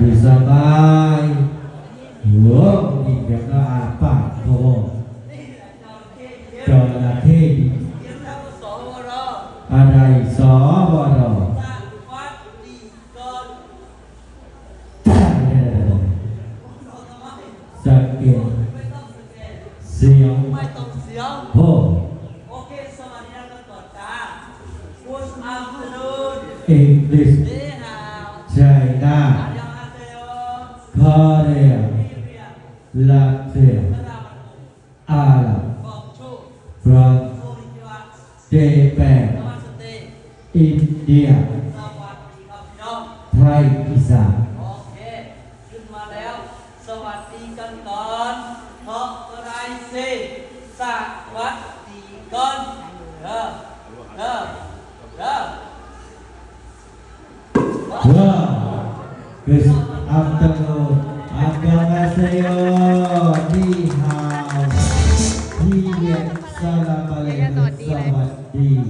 อยู่สบายหัวนี่เดี๋ยวก็อาปากโตจระเข้ดีอะไรสวรสเกตเสียวโหEnglish China Korea Latvia Arab France Japan India ไทยอีสานโอเคขึ้นมาแล้วสวัสดีกันก่อนเพราะอะไรสิสวัสดีก่อนGood afternoon. Annyeonghaseyo. Ni hao. Ni salam alaikum. สวัสดี